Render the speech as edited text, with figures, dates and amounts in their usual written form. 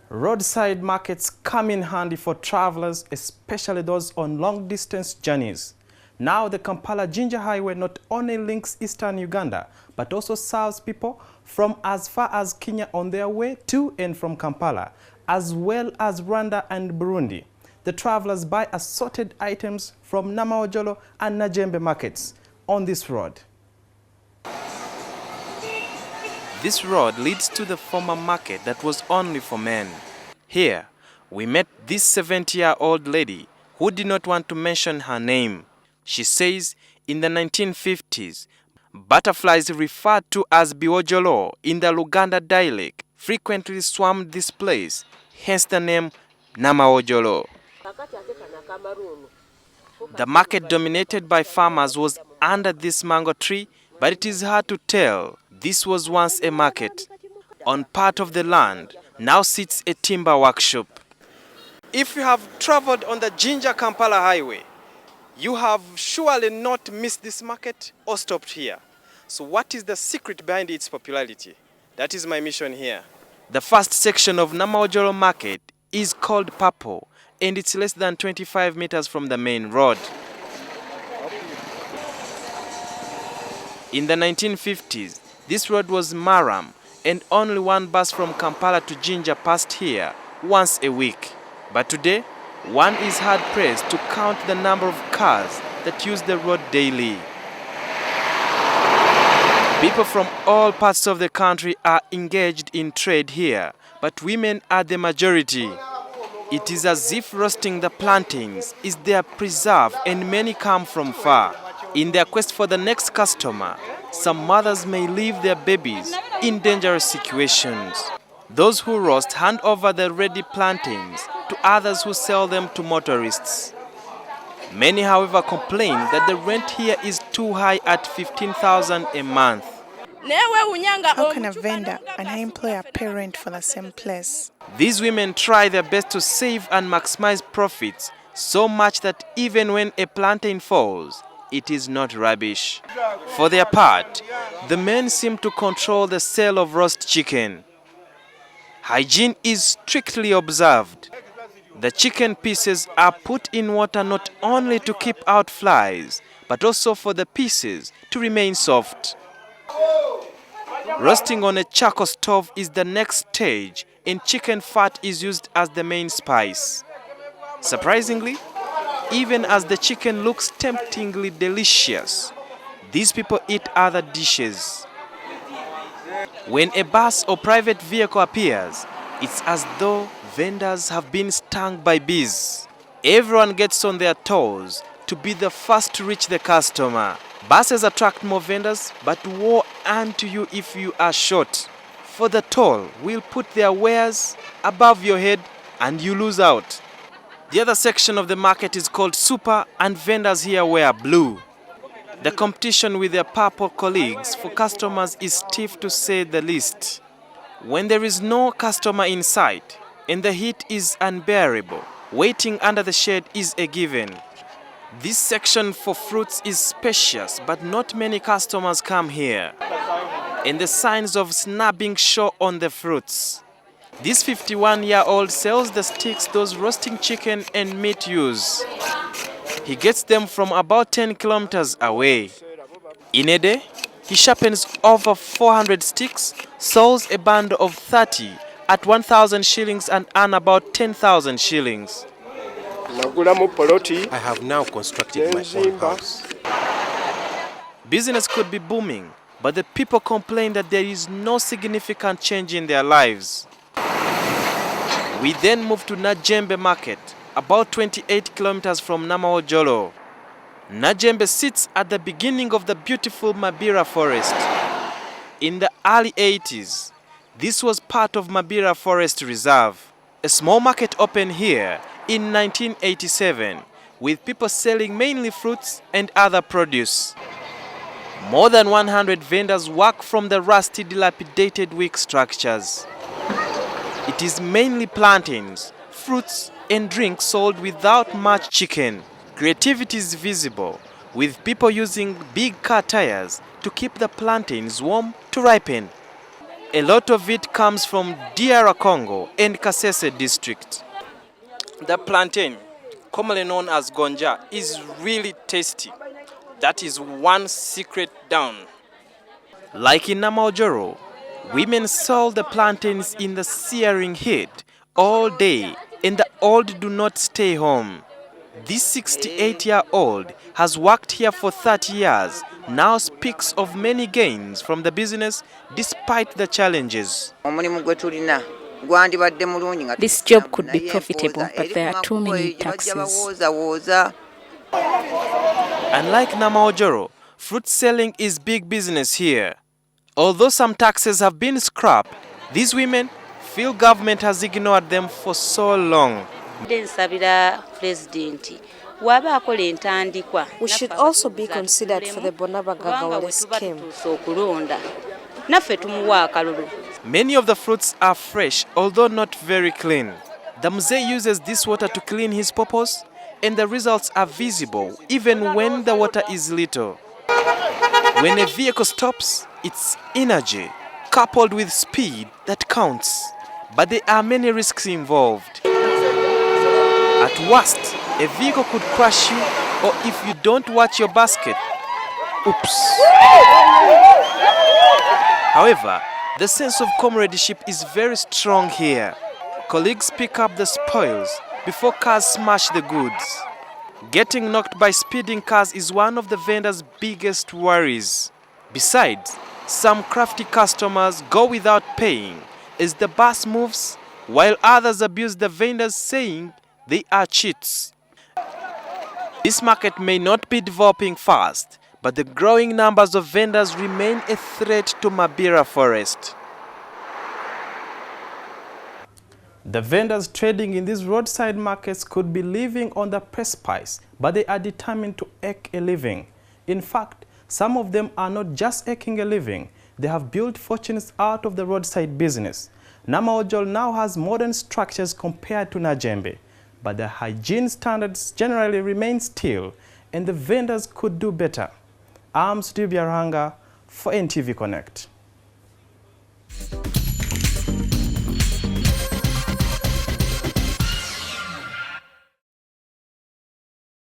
Roadside markets come in handy for travelers, especially those on long-distance journeys. Now the Kampala-Jinja Highway not only links eastern Uganda, but also serves people from as far as Kenya on their way to and from Kampala, as well as Rwanda and Burundi. The travelers buy assorted items from Namawojjolo and Najjembe markets on this road. This road leads to the former market that was only for men. Here, we met this 70-year-old lady who did not want to mention her name. She says in the 1950s, butterflies referred to as biwojjolo in the Luganda dialect frequently swarmed this place, hence the name Namawojjolo. The market dominated by farmers was under this mango tree, but it is hard to tell. This was once a market. On part of the land now sits a timber workshop. If you have traveled on the Jinja-Kampala highway, you have surely not missed this market or stopped here. So what is the secret behind its popularity? That is my mission here. The first section of Namawojjolo market is called Pappu, and it's less than 25 meters from the main road. In the 1950s, this road was Maram, and only one bus from Kampala to Jinja passed here once a week. But today, one is hard-pressed to count the number of cars that use the road daily. People from all parts of the country are engaged in trade here, but women are the majority. It is as if roasting the plantains is their preserve, and many come from far. In their quest for the next customer, some mothers may leave their babies in dangerous situations. Those who roast hand over the ready plantains to others who sell them to motorists. Many, however, complain that the rent here is too high at 15,000 a month. How can a vendor and I employ a parent for the same place? These women try their best to save and maximize profits, so much that even when a plantain falls, it is not rubbish. For their part, the men seem to control the sale of roast chicken. Hygiene is strictly observed. The chicken pieces are put in water not only to keep out flies, but also for the pieces to remain soft. Roasting on a charcoal stove is the next stage, and chicken fat is used as the main spice. Surprisingly, even as the chicken looks temptingly delicious, these people eat other dishes. When a bus or private vehicle appears, it's as though vendors have been stung by bees. Everyone gets on their toes to be the first to reach the customer. Buses attract more vendors, but woe unto you if you are short. For the toll will put their wares above your head and you lose out. The other section of the market is called Super, and vendors here wear blue. The competition with their purple colleagues for customers is stiff, to say the least. When there is no customer in sight and the heat is unbearable, waiting under the shade is a given. This section for fruits is spacious, but not many customers come here, and the signs of snubbing show on the fruits. This 51-year-old sells the sticks those roasting chicken and meat use. He gets them from about 10 kilometers away. In a day, he sharpens over 400 sticks, sells a bundle of 30 at 1,000 shillings and earns about 10,000 shillings. I have now constructed my own house. Business could be booming, but the people complain that there is no significant change in their lives. We then move to Najjembe market, about 28 kilometers from Namawojjolo. Najjembe sits at the beginning of the beautiful Mabira forest. In the early 80s, this was part of Mabira Forest Reserve. A small market opened here in 1987, with people selling mainly fruits and other produce. More than 100 vendors work from the rusty, dilapidated wick structures. It is mainly plantains, fruits, and drinks sold without much chicken. Creativity is visible, with people using big car tires to keep the plantains warm to ripen. A lot of it comes from DR Congo and Kasese district. The plantain, commonly known as gonja, is really tasty. That is one secret down. Like in Namawojjolo, women sell the plantains in the searing heat all day, and the old do not stay home. This 68-year-old has worked here for 30 years, now speaks of many gains from the business despite the challenges. This job could be profitable, but there are too many taxes. Unlike Namawojjolo, fruit selling is big business here. Although some taxes have been scrapped, these women feel government has ignored them for so long. We should also be considered for the Bonabagagawale scheme. Many of the fruits are fresh, although not very clean. The Mzee uses this water to clean his purpose, and the results are visible even when the water is little. When a vehicle stops, it's energy coupled with speed that counts. But there are many risks involved. At worst, a vehicle could crash you, or if you don't watch your basket, oops. However, the sense of comradeship is very strong here. Colleagues pick up the spoils before cars smash the goods. Getting knocked by speeding cars is one of the vendors' biggest worries. Besides, some crafty customers go without paying as the bus moves, while others abuse the vendors saying they are cheats. This market may not be developing fast, but the growing numbers of vendors remain a threat to Mabira Forest. The vendors trading in these roadside markets could be living on the precipice, but they are determined to eke a living. In fact, some of them are not just eking a living, they have built fortunes out of the roadside business. Namawojjolo now has modern structures compared to Najjembe, but the hygiene standards generally remain still, and the vendors could do better. I'm Stu Byaranga for NTV Connect.